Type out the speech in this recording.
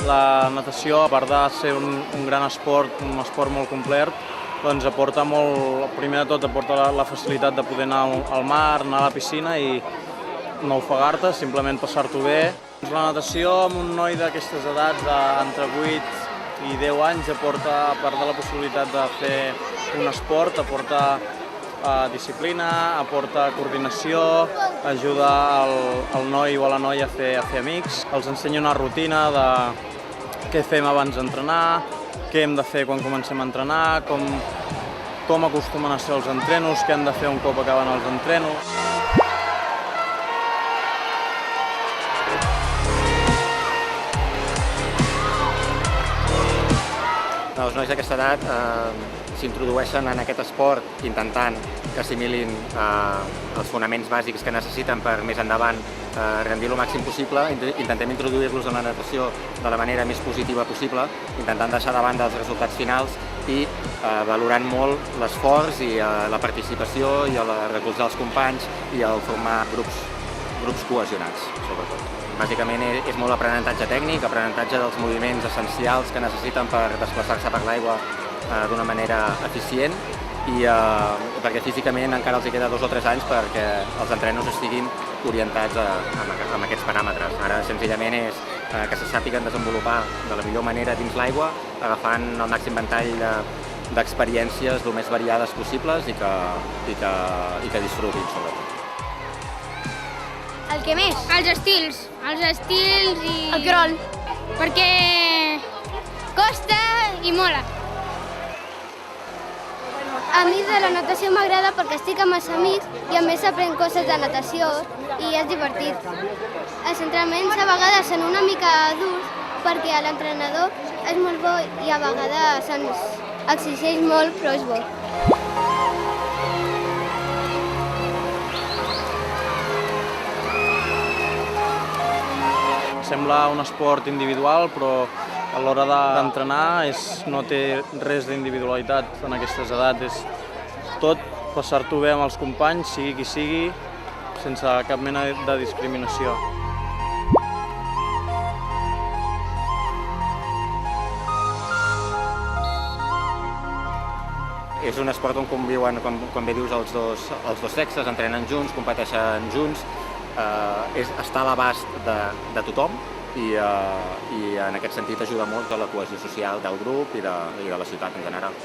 La natació, a part de ser un gran esport, un esport molt complet, doncs aporta molt, primer de tot aporta la facilitat de poder anar al mar, anar a la piscina i no ofegar-te, simplement passar-t'ho bé. La natació amb un noi d'aquestes edats, entre 8 i 10 anys, aporta, a part de la possibilitat de fer un esport, aporta disciplina, aporta coordinació, ajuda el noi o la noia a fer amics, els ensenya una rutina de què fem abans d'entrenar, què hem de fer quan comencem a entrenar, com acostumen a ser els entrenos, què han de fer un cop acaben els entrenos. Els nois d'aquesta edat s'introdueixen en aquest esport intentant que assimilin els fonaments bàsics que necessiten per més endavant rendir el màxim possible. Intentem introduir-los en la natació de la manera més positiva possible, intentant deixar de banda els resultats finals i valorant molt l'esforç i la participació i el recolzar els companys i el formar grups cohesionats, sobretot. Bàsicament és molt aprenentatge tècnic, aprenentatge dels moviments essencials que necessiten per desplaçar-se per l'aigua d'una manera eficient i perquè físicament encara els queda 2 o 3 anys perquè els entrenos estiguin orientats amb aquests paràmetres. Ara senzillament és que se sàpiguen desenvolupar de la millor manera dins l'aigua, agafant el màxim ventall d'experiències el més variades possibles i que disfrutin, sobretot. El que més? Els estils i... El crawl. Perquè costa i mola. A mi de la natació m'agrada perquè estic amb els amics i a més aprèn coses de natació i és divertit. Els entrenaments a vegades són una mica durs perquè l'entrenador és molt bo i a vegades ens exigeix molt, però és bo. Sembla un esport individual, però a l'hora d'entrenar no té res d'individualitat en aquestes edats. És tot passar-t'ho bé amb els companys, sigui qui sigui, sense cap mena de discriminació. És un esport on conviuen, com bé dius, els dos sexes, entrenen junts, competeixen junts, està a l'abast de tothom i en aquest sentit ajuda molt a la cohesió social del grup i de la ciutat en general.